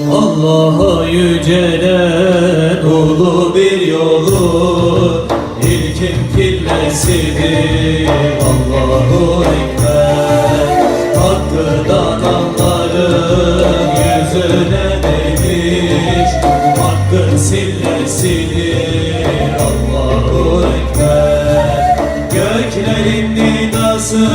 Allah'a yücelen ulu bir yolu, İlkin pillesidir Allahu Ekber. Hakkıdan anların yüzüne değmiş, Hakkın sillesidir Allahu Ekber. Göklerin nidası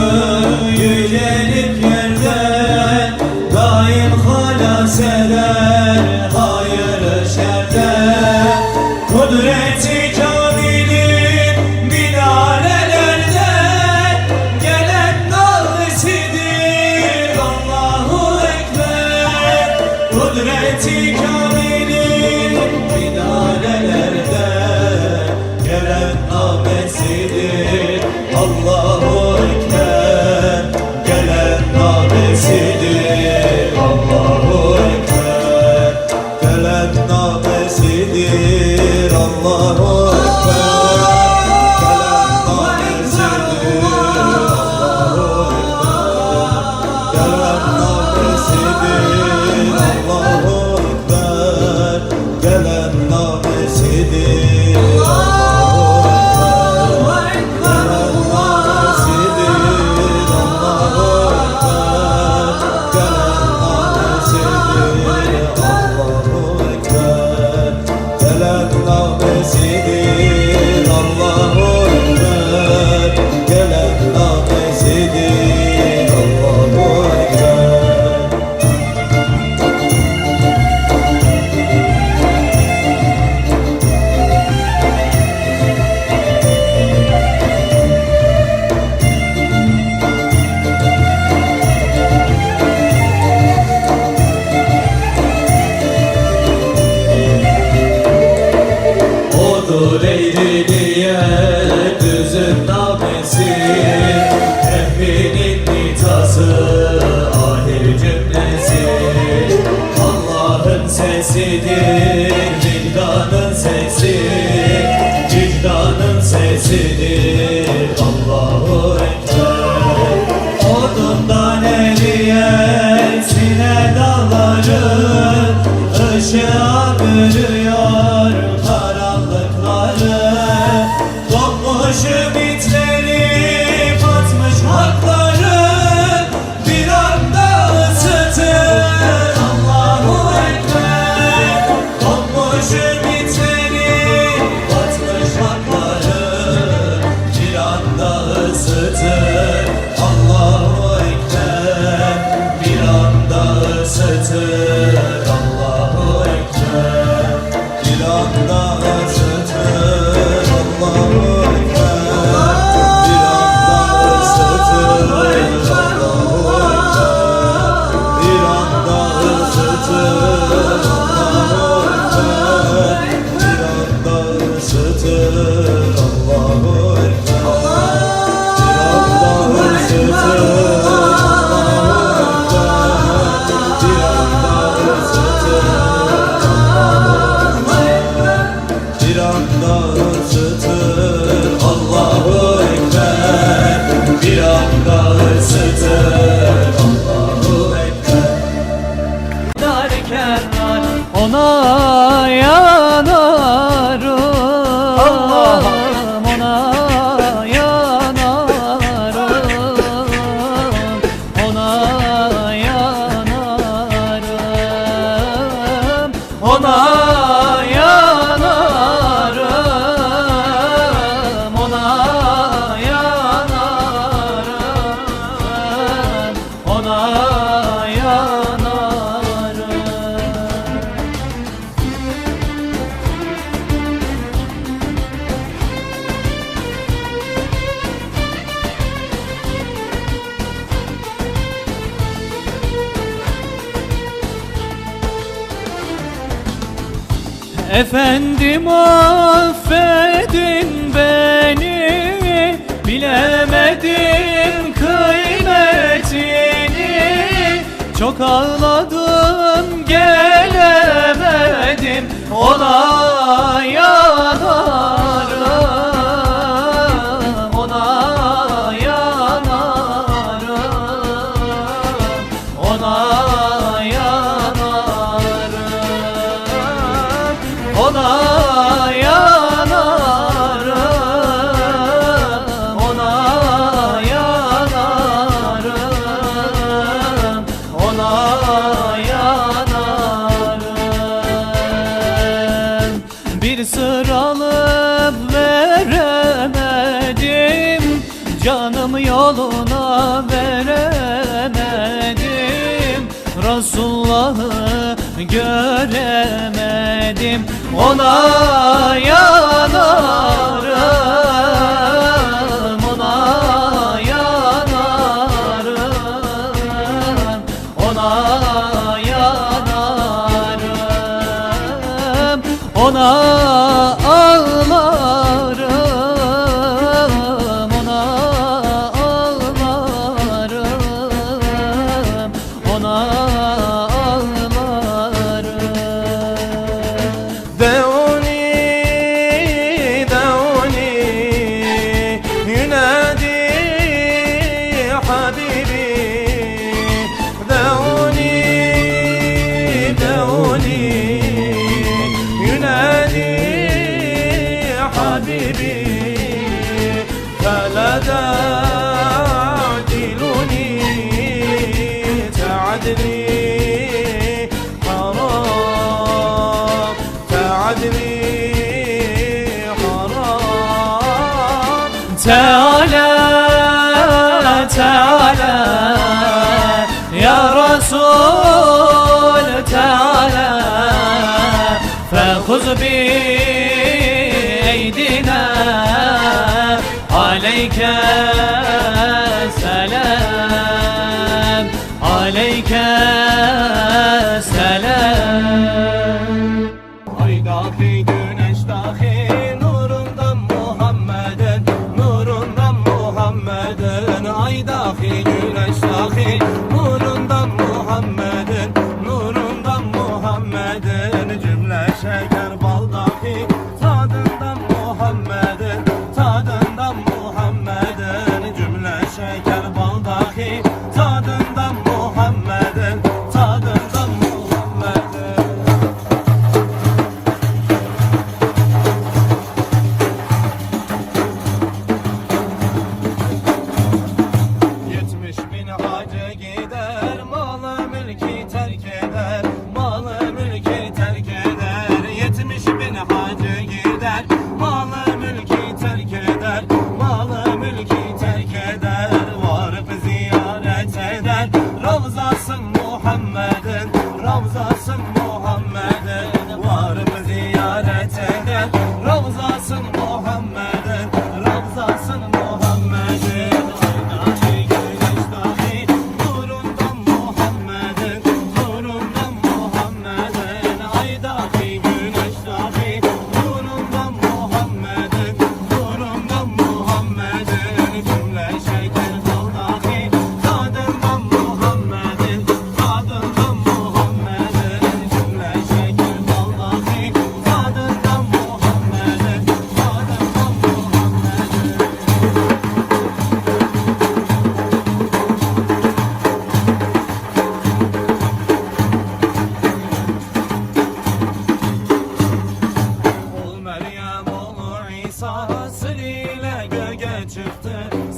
yücelip yerden, daim halas eder hayır şerden. Kudreti kamilin minarelerden gelen nağmesidir Allahu Ekber. Kudreti kamilin minarelerden gelen nağmesidir Allahu Ekber. Gelen nağmesidir Allahu Ekber. Gelen nağmesidir Allahu Odur eğri diye düzün namesi, Emminin nitası ahir cümlesi. Allah'ın sesidir vicdanın sesi, vicdanın sesidir Allahu Ekber. Odundan eriyen sine dağları, ışığa bürüyor karanlıkları. Donmuş ümitleri, batmış hakları bir anda ısıtır Allahu Ekber. Donmuş ümitleri, batmış hakları bir anda ısıtır Allahu Ekber. Bir anda ısıtır Allahu Ekber. Bir anda ısıtır Allahu Ekber. Bir anda ısıtır Allahu Ekber. Bir anda ısıtır Allahu Ekber. Bir anda ısıtır Allahu Ekber. Bir anda ısıtır Allahu Ekber. Bir anda ısıtır Allahu Ekber. Derken ona yanarım, Allah'ım ona yanarım, ona yanarım, ona yanarım, ona yanarım, ona yanarım. Efendim affedin beni, bilemedim kıymetini. Çok ağladım gelemedim, ona yanarım, ona yanarım, ona yanarım. ona yanarım, ona yanarım, ona yanarım. Bir sır alıp veremedim, canım yoluna veremedim, Resulullah'ı göremedim, ona yanarım, ona yanarım, ona yanarım, ona ağlarım, ona ağlarım, ona ağlarım. دعوني دعوني ينادي حبيبي دعوني دعوني ينادي حبيبي فلا تعدلوني تعدلي حرام تعدلي حرام تعالى تعالى يا رسول تعالى فخذ بأيدينا عليك سلام عليك سلام. Ay dahi güneş dahi nurundan Muhammed'in nurundan Muhammed'in ay dahi güneş dahi nurundan Muhammed'in nurundan Muhammed'in cümle şeker bal dahi tadından Muhammed'in tadından Muhammed'in cümle şeker bal dahi tadından Muhammed'in tadından Muhammed'in. Yetmiş bin hacı gider, malı mülki terk eder, malı mülki terk eder. 70 bin hacı gider, malı mülki terk eder, malı mülki terk eder. Varıp ziyaret eder, Ravzasın Muhammed'in, Ravzasın Muhammed'in. Varıp ziyaret eder, Ravzasın Muhammed'in, Ravzasın Muhammed'in. Ay güneş dahi nurundan Muhammed'in nurundan Muhammed'in ay dahi güneş dahi nurundan Muhammed'in nurundan Muhammed'in cümle şeker bal dahi tadından Muhammed'in tadından Muhammed'in cümle şeker bal dahi tadından Muhammed'in tadından Muhammed'in. Ol Meryem oğlu İsa sır ile göğe çıktı,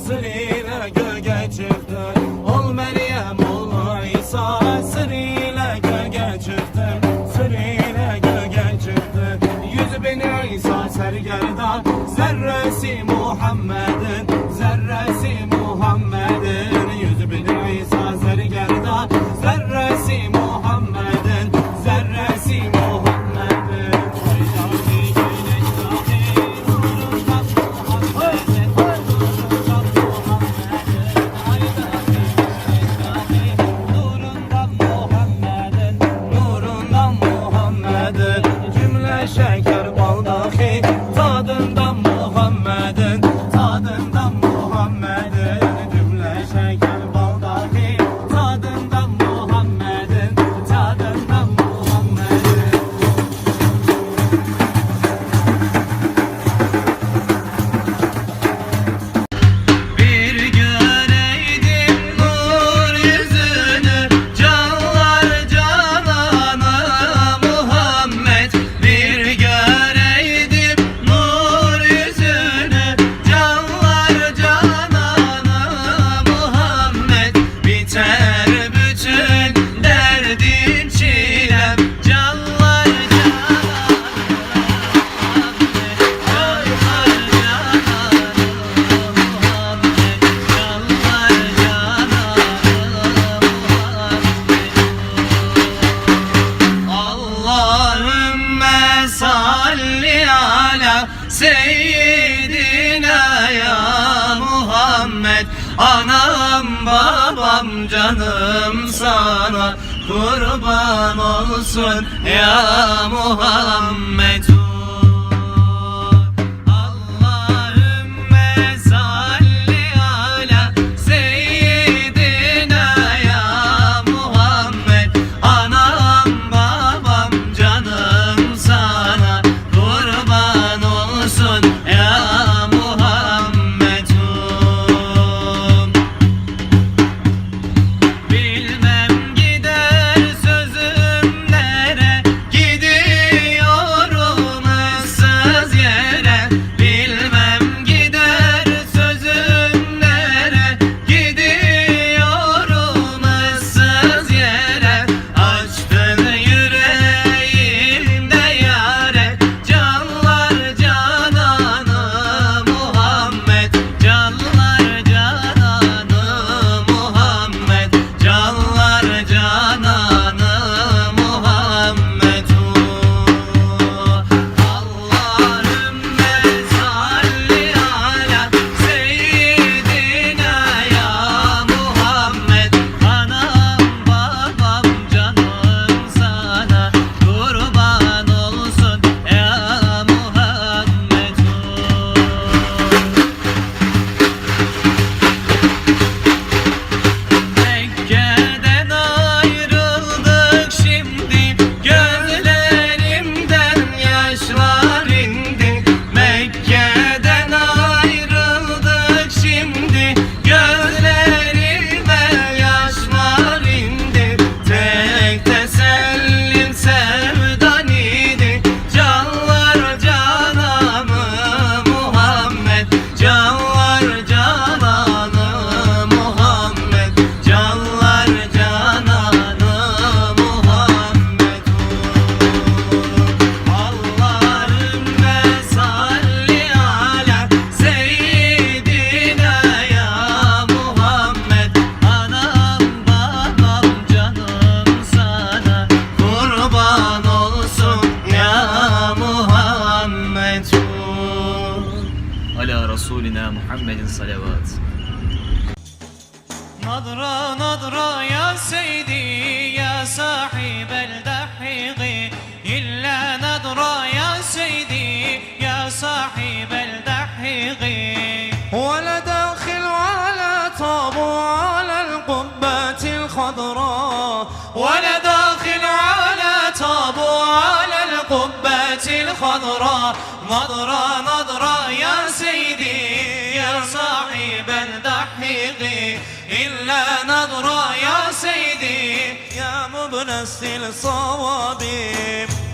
sır ile göğe çıktı. Ol Meryem oğlu İsa sır ile göğe çıktı, sır ile göğe çıktı. 100 bin İsa sergerdan zerresi Muhammed'in, zerresi Muhammed'in. 100 bin İsa sergerdan zerresi Muhammed'in, zerresi Muhammed'in. Şeker bal dahi tadından Muhammed'in tadından Anam babam canım sana kurban olsun ya Muhammed. Allahümme salli ala seyyidina ya Muhammed. Anam babam canım sana kurban olsun ya Muhammedum. Bilmem gider sözüm nere, gidiyorum ıssız yere. Bilmem gider sözüm nere, gidiyorum ıssız yere. Açtın yüreğimde yâre, canlar cananı Muhammed. Canlar cananı Muhammed. Canlar cananı Muhammedun. Allahümme salli ala seyyidina ya Muhammed. Anam babam canım sana kurban olsun ya Muhammedun. Mekke'den ayrıldık şimdi, gözlerimden yaşlar indi. Mekke'den ayrıldık şimdi, gözlerimden yaşlar indi. Tek tesellim sevdan idi, canlar cananı Muhammed. Canlar cananı Muhammed. Canlar cananı Muhammedun. Allahümme salli ala seyyidina ya Muhammed. Anam babam canım sana kurban olsun ya Muhammedun. Ala Resulina Muhammedin salavat. نظرة نظرة يا سيدي يا صاحب الدحيق، إلا نظرة يا سيدي يا صاحب الدحيق. ولا داخل ولا طابو على القبة الخضراء، ولا داخل على طابو على القبة الخضراء. نظرة نظرة يا سيدي يا صاحب الدحيق، إلا نظرة يا سيدي يا مبنسي الصواب.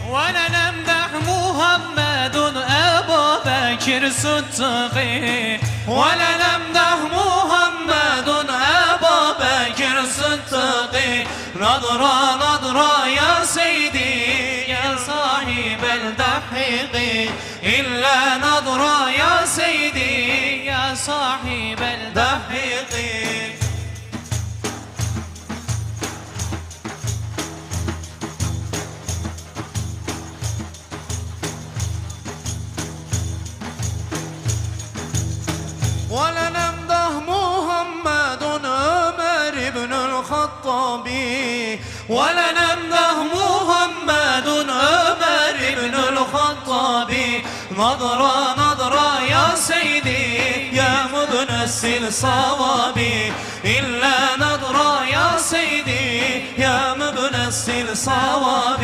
ولا نمدح محمد أبا بكر صدقي، ولا نمدح محمد أبا بكر صدقي. نظرة نظرة يا سيدي يا صاحب الدحيق، إلا نظرة يا سيدي يا صاحب الدحيق. ولا نمدح محمد عمر بن الخطاب، ولا نمدح محمد عمر بن الخطاب. نظرة نظرة يا سيدي يا مبنسي الصواب، إلا نظرة يا سيدي يا مبنسي الصواب.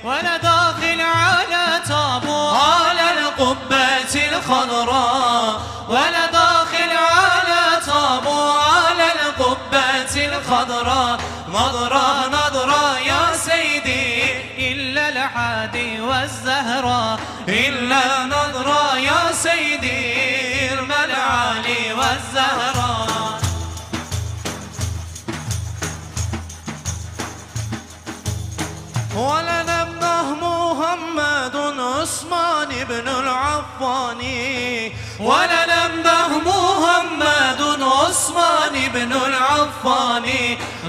ولا داخل على طابو على القبة الخضراء، ولا داخل على طابو على القبة الخضراء. نظرة نظرة يا سيدي إلا الحادي والزهراء، إلا نظرة يا سيدي إرم العالي والزهراء. ولا نمدح محمد عثمان بن العفان، ولا نمدح محمد عثمان بن العفان.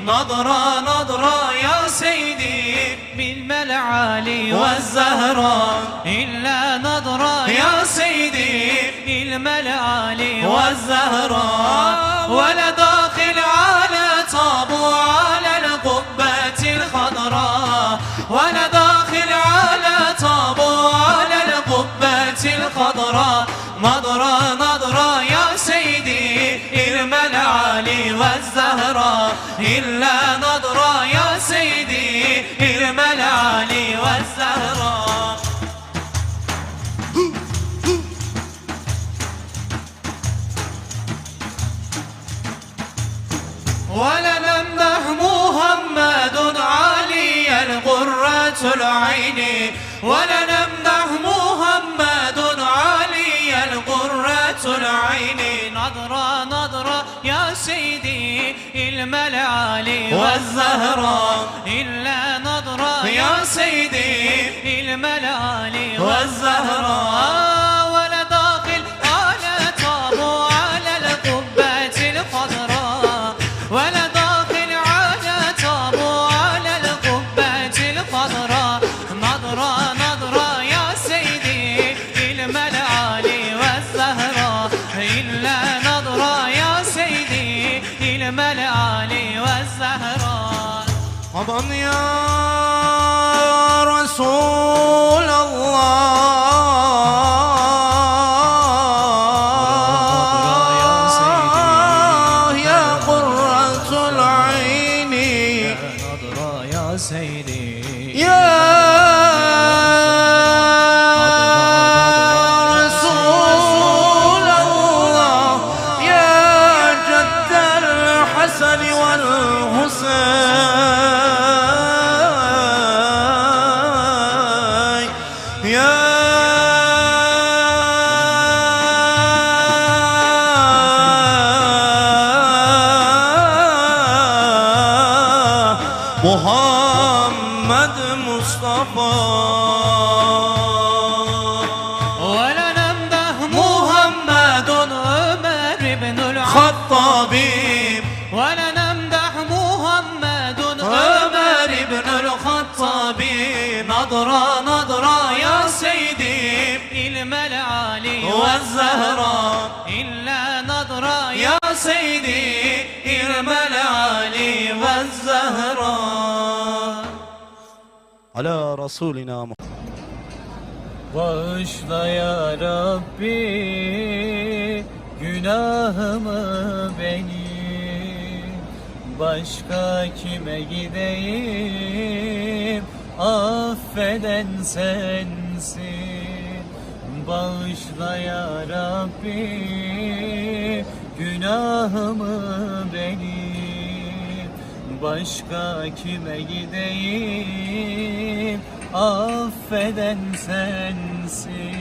نظرة نظرة يا سيدي بالملعالي والزهراء، إلا نظرة يا سيدي بالملعالي والزهراء. ولا داخل على طابو على القبة الخضراء ولا داخل على طابو على القبة الخضراء نظرة نظرة يا سيدي إرم العالي والزهراء إلا نظرة يا سيدي إرم العالي والزهراء ولنمدح محمد علي القرة العين ولنمدح محمد علي القرة العين نظرة نظرة يا سيدي الملعالي والزهراء إلا نظرة يا سيدي الملعالي والزهراء ولا داخل على طابو على القبة الخضراء ولا داخل على طابو على القبة الخضراء نظرة نظرة يا سيدي الملعالي والزهراء إلا نظرة يا سيدي الملعالي والزهراء طبعا يا رسول الله يا قرة العين يا سيدي يا رسول الله يا جد الحسن والحسين يا محمد مصطفى ولنمدح محمد عمر بن الخطاب ولنمدح محمد عمر بن الخطاب نظرة نظرة يا سيدي الملعالي والزهراء إلا نظرة يا سيدي الملعالي والزهراء على رسولنا محمد Bağışla ya Rabbi günahımı benim, başka kime gideyim, affeden sensin. Bağışla ya Rabbi günahımı benim, başka kime gideyim, affeden sensin.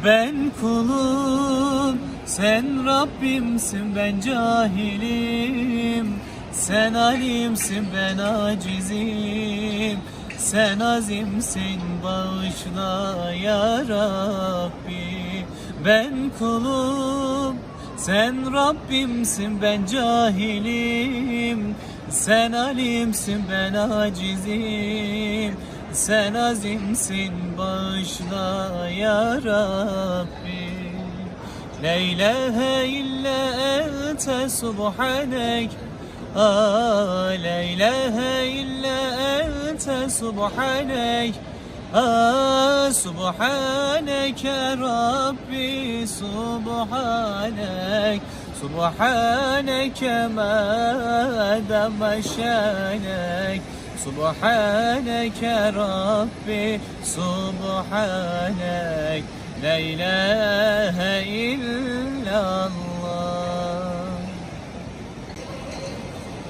Ben kulum, sen Rabbimsin, ben cahilim. Sen alimsin, ben acizim. Sen azimsin, bağışla ya Rabbi. Ben kulum, sen Rabbimsin, ben cahilim. Sen alimsin, ben acizim. Sen azimsin, bağışla ya Rabbi. La ilahe illa ente subhanek. La ilahe illa ente subhanek. Subhaneke Rabbi subhanek. Subhaneke ma dama şanek. Subhaneke Rabbi subhanek. La ilahe illallah.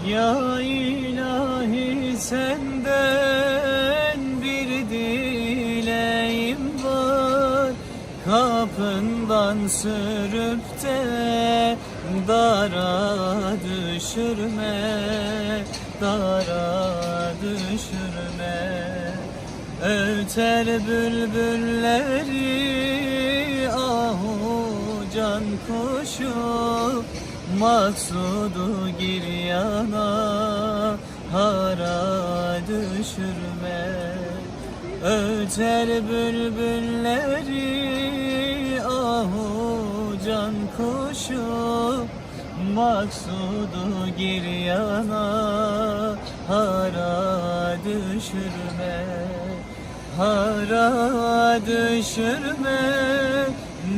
Ya ilahi senden bir dileğim var. Kapından sürüp de dara düşürme, dara düşürme. Öter bülbülleri ahu can kuşu, maksudu giryana hara düşürme. Öter bülbülleri ahu can kuşu, maksudu giryana hara düşürme, hara düşürme,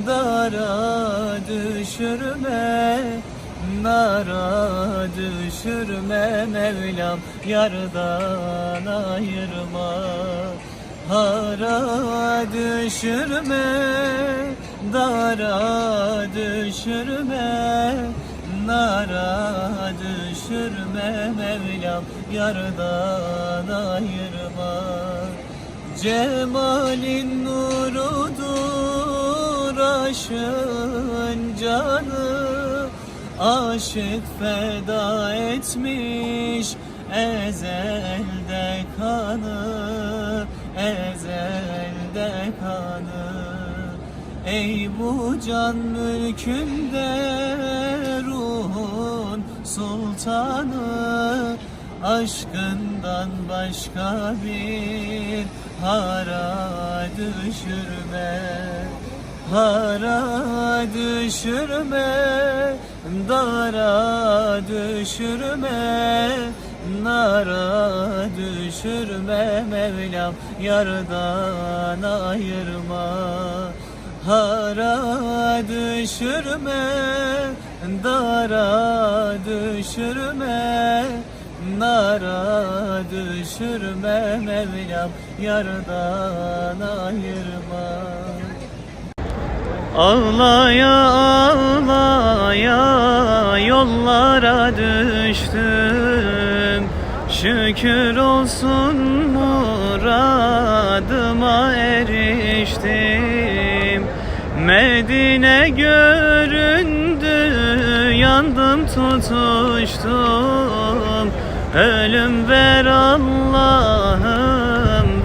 dara düşürme, nara düşürme. Mevlam yardan ayırma, hara düşürme, dara düşürme, nara düşürme. Mevlam yardan ayırma. Cemalin nurudur aşkın canı, aşık feda etmiş ezelde kanı, ezelde kanı. Ey bu can mülkünde ruhun sultanı, aşkından başka bir hara düşürme, hara düşürme, dara düşürme, nara düşürme. Mevlam yardan ayırma, hara düşürme, dara düşürme, nara düşürme. Mevlam yardan ayırma. Ağlaya ağlaya yollara düştüm, şükür olsun muradıma eriştim. Medine göründü, yandım tutuştum. Ölüm ver Allah'ım,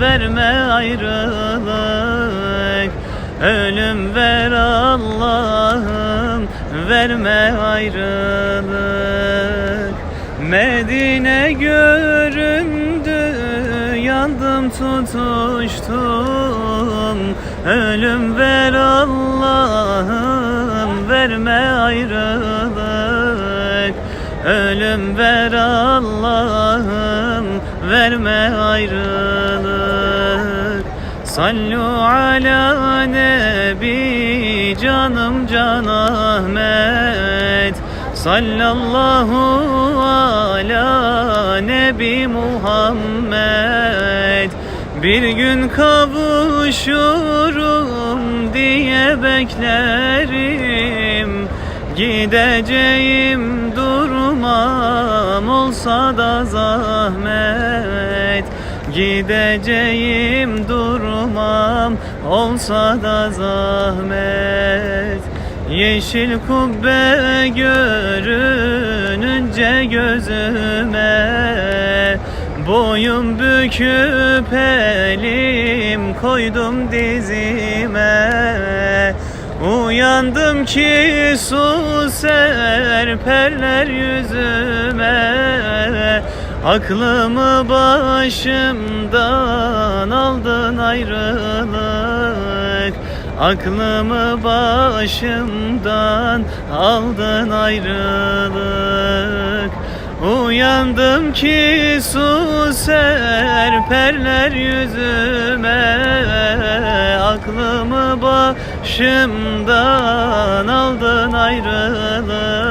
verme ayrılık. Ölüm ver Allah'ım, verme ayrılık. Medine göründü, yandım tutuştum. Ölüm ver Allah'ım, verme ayrılık. Ölüm ver Allah'ım, verme ayrılık. Sallu ala nebi, canım Can Ahmet. Sallallahu ala nebi Muhammed. Bir gün kavuşurum diye beklerim, gideceğim durmam olsa da zahmet. Gideceğim durmam olsa da zahmet. Yeşil kubbe görününce gözüme, boyun büküp elim koydum dizime. Uyandım ki su serperler yüzüme. Aklımı başımdan aldın ayrılık. Aklımı başımdan aldın ayrılık. Uyandım ki su serperler yüzüme. Aklımı başımdan aldın ayrılık.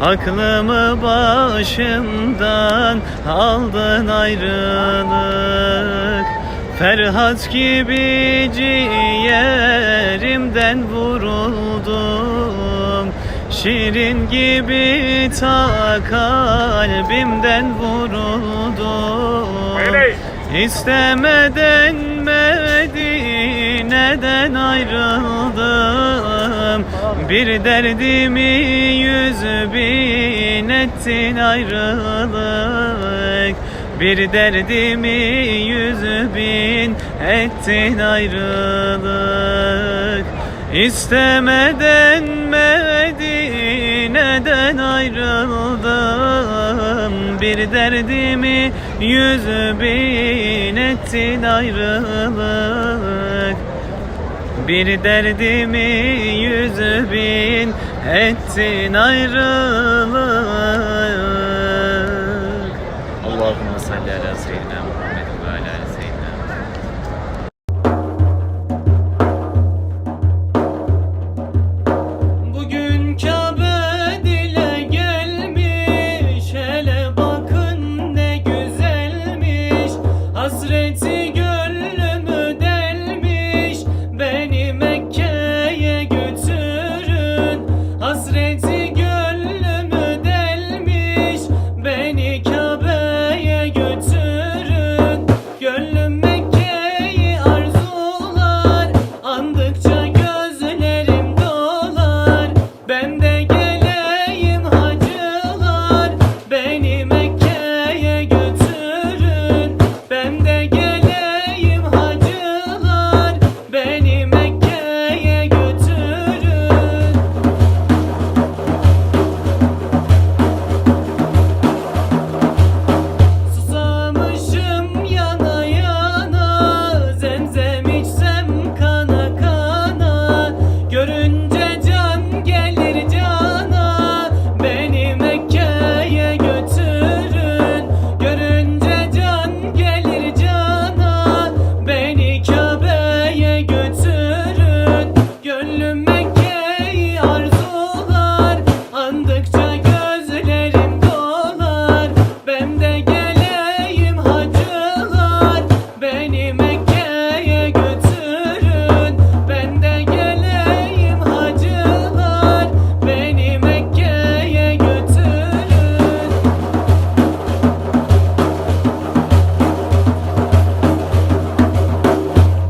Aklımı başımdan aldın ayrılık. Ferhat gibi ciğerimden vuruldum, şirin gibi ta kalbimden vuruldum. İstemeden Medine'den ayrıldım. Bir derdimi 100.000 ettin ayrılık. Bir derdimi 100.000 ettin ayrılık. İstemeden Medine'den ayrıldım. Bir derdimi 100.000 ettin ayrılık. Bir derdimi 100.000 ettin ayrılık. Allahümme salli ala seyyidina Muhammed ve ala ali seyyidina Muhammed. Bugün Kabe dile gelmiş, hele bakın ne güzelmiş. Hasreti gönlümü delmiş, beni Mekke'ye götürün. Hasreti gönlümü delmiş, beni Kabe'ye götürün. Gönlüm Mekke'yi arzular, andıkça gözlerim dolar. Ben de geleyim hacılar, beni Mekke'ye götürün. Ben de geleyim hacılar, beni Mekke'ye götürün. Susamışım yana yana, zemzem içsem kana kana. Görünce can gelir cana, beni Mekke'ye götürün. Görünce can gelir cana, beni Kabe'ye götürün. Gönlüm Mekke'yi arzular, andıkça gözlerim dolar. Ben de geleyim hacılar, beni Mekke'ye götürün. Ben de geleyim hacılar, beni Mekke'ye götürün.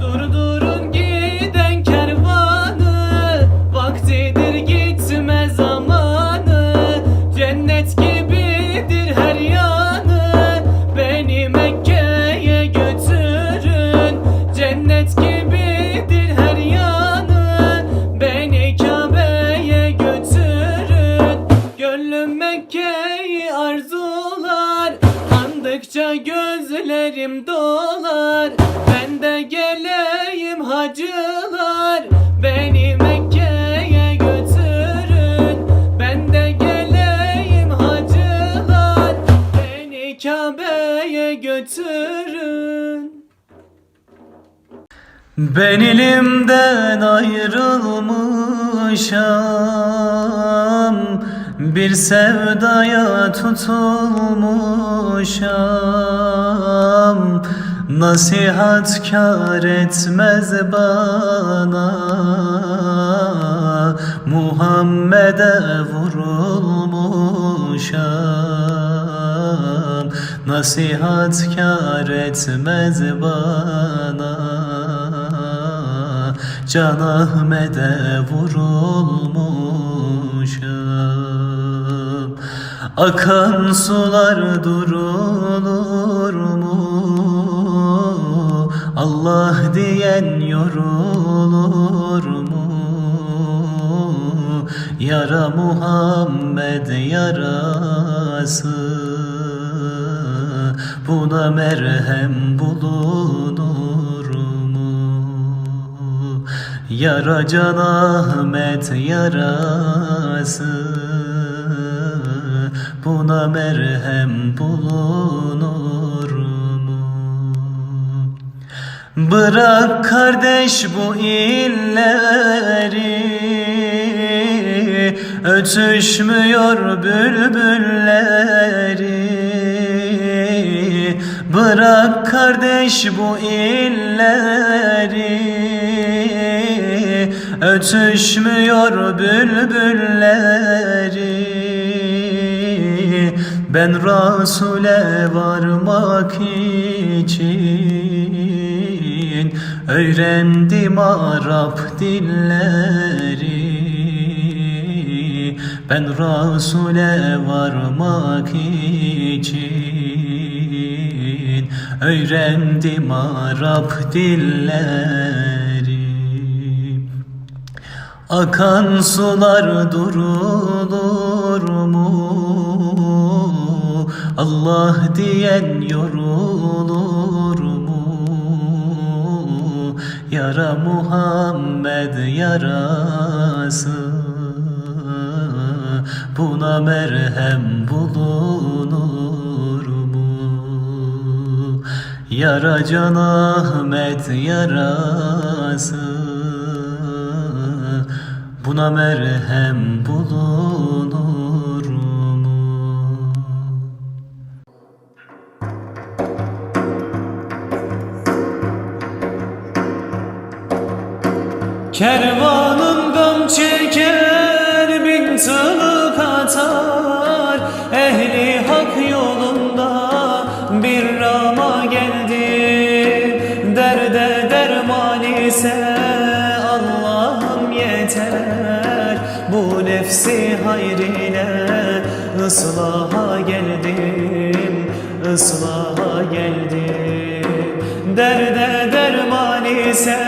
Durdurun giden kervanı, vaktidir gitme zamanı. Cennet gibidir her yanı, beni Mekke'ye götürün. Cennet gibidir her yanı, beni Kabe'ye götürün. Gönlüm Mekke'yi arzular, andıkça gözlerim dolar. Ben de geleyim hacılar, beni Mekke'ye götürün. Ben de geleyim hacılar, beni Kabe'ye götürün. Ben elimden ayrılmışam, bir sevdaya tutulmuşam. Nasihat kâr etmez bana, Muhammed'e vurulmuşam. Nasihat kâr etmez bana, Can Ahmet'e vurulmuşam. Akan sular durulur mu? Allah diyen yorulur mu? Yara Muhammed yarası, buna merhem bulunur mu? Yara Can Ahmet yarası, buna merhem bulunur mu? Bırak kardeş bu illeri, ötüşmüyor bülbülleri. Bırak kardeş bu illeri, ötüşmüyor bülbülleri. Ben Resul'e varmak için öğrendim Arap dilleri. Ben Resul'e varmak için öğrendim Arap dilleri. Akan sular durulur mu? Allah diyen yorulur mu? Yara Muhammed yarası, Buna merhem bulunur mu? Yara Can Ahmet yarası, buna merhem bulunur mu? Kervanın gam çeker, bin tılık atar, ehli hak yolunda bir rama geldi. Derde derman ise Allah'ım yeter, bu nefsi hayrine ıslaha geldim, ıslaha geldim. Derde derman ise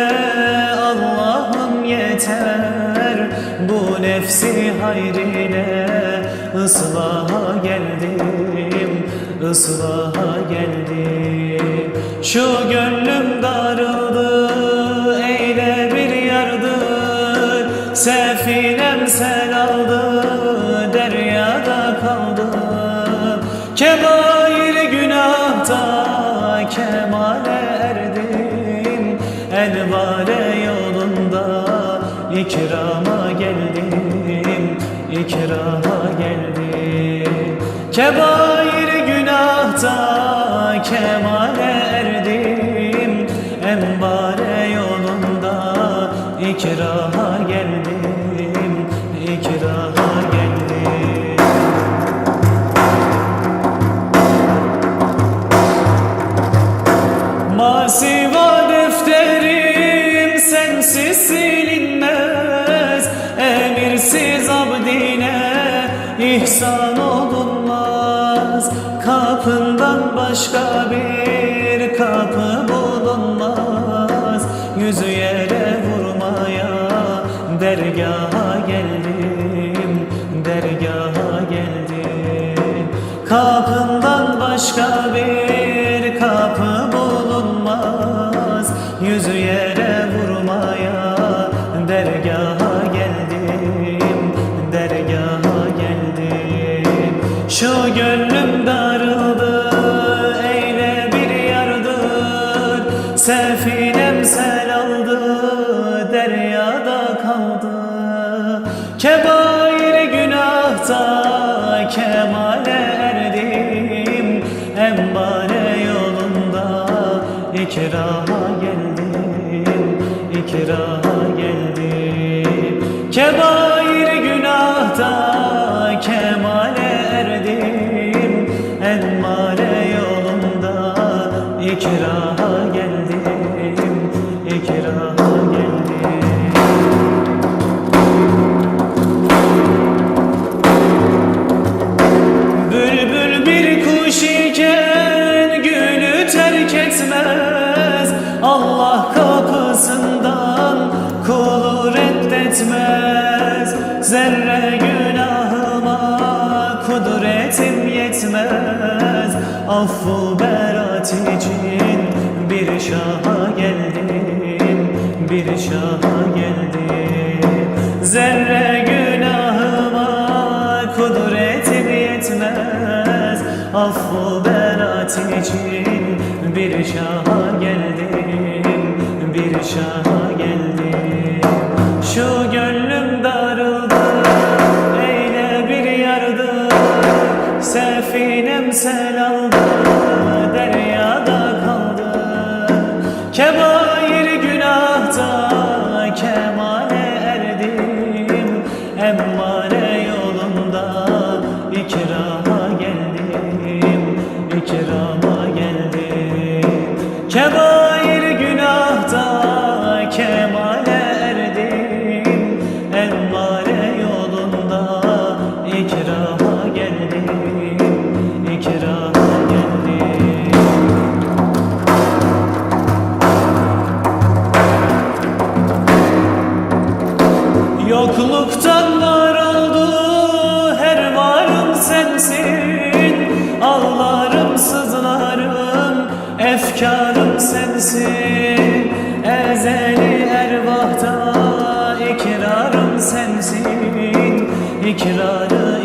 Allah'ım yeter, bu nefsi hayrine ıslaha geldim, ıslaha geldim. Şu gönlüm darıldı, eyle bir yardır, sefinem sel aldı, deryada kaldım. Kebair günahta kemale erdim, elvare yolunda ikrama geldim, ikrama geldim. Kebair günahta kemale erdim, enbare yolunda ikrama geldim, ikrama geldim. Masiva defterim sensiz silinmez, emirsiz abdine ihsan olunmaz. Kapından başka bir kapı bulunmaz, yüzü yere vurmaya dergaha geldim, dergaha geldim. Kapından başka bir kapı bulunmaz, yüzü yere vurmaya dergaha geldim, dergaha geldim. Şu gönlüm darıldı, eyle bir yardır, sefinem sel aldı, deryada kaldı. Kebair günahta kemale erdim, enbare yolunda ikrama geldim, ikrama geldim. Kebair günahta kemale erdim, enbare yolunda ikrama geldim, ikrama geldim. Bülbül bir kuş iken gülü terk etmez, Allah kapısından kulu reddetmez. Zerre günahıma kudretim yetmez, affu berat için bir şaha geldim, bir şaha geldim. Zerre günahıma kudretim yetmez, affu berat için bir şaha geldim, bir şaha geldim. Şu gönlüm darıldı, eyle bir yardır, sefinem sel aldı, deryada kaldı. Kebair günahta kemale erdim, emmare yolunda ikrama geldim, ikrama geldim. Kebair günahta kemale erdim, emmare yolunda ikrama geldim, ikrama geldim. Yokluktan var oldu, her varım sensin. Ağlarım, sızlarım, efkarım sensin. Ezeli ervahta ikrarım sensin, ikrarı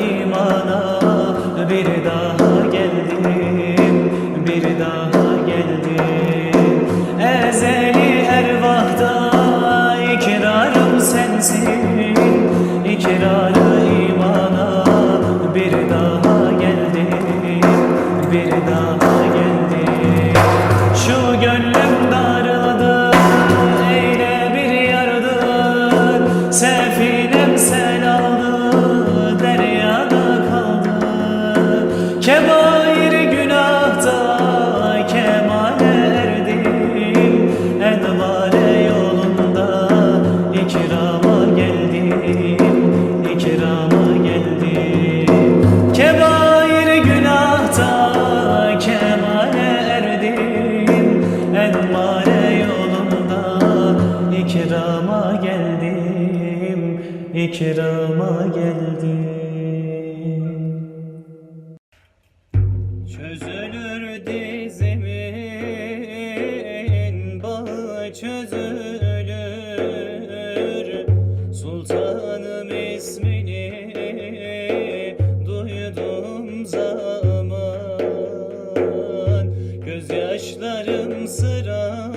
ikrama geldim. Çözülür dizimin bağı çözülür, sultanım ismini duyduğum zaman gözyaşlarım sıra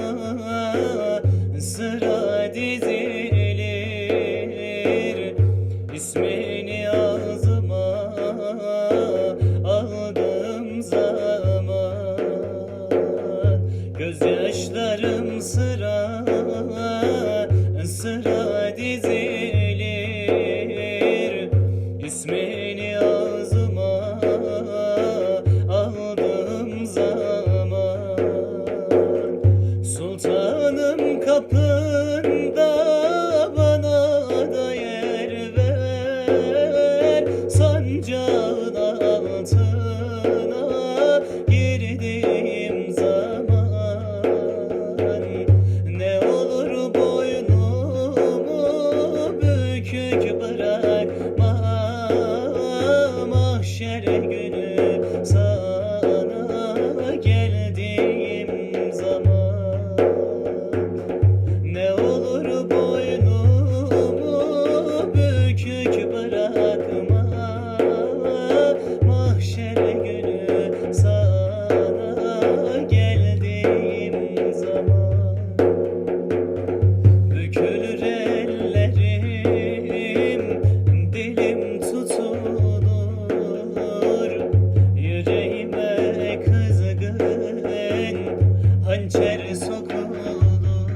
sıra dizilir, ismini ağzıma aldığım zaman gözyaşlarım sıra sıra dizilir, ismini ağzıma aldığım zaman sultanım kapında bana da yer ver, sancağın altına girdiğim zaman ne olur boynumu bükük bırakma, mahşer günü sana geldiğim zaman ne olur boynumu bükük bırakma, mahşer günü sana geldiğim zaman bükülür ellerim, dilim tutulur, yüreğime kızgın hançer sokulur,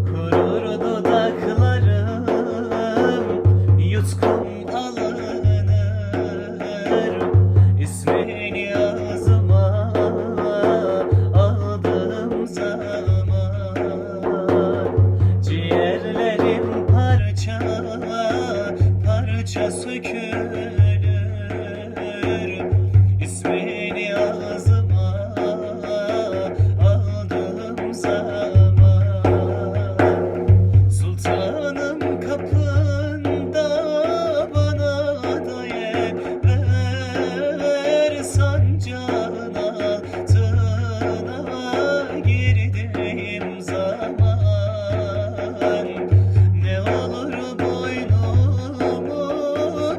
kurur dudaklarım, yutkum alınır, ismini ağzıma aldığım zaman ciğerlerim parça parça sökülür, ismini ağzıma aldığım zaman sultanım kapında bana da yer ver, sancağın altına girdiğim zaman ne olur boynumu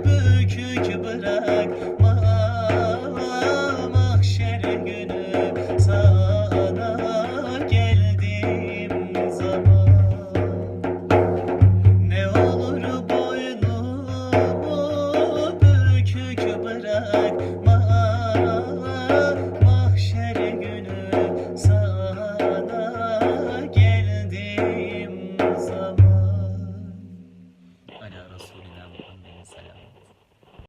bükük bırakma, mahşer günü sana geldiğim zaman ne olur boynumu bükük bırakma,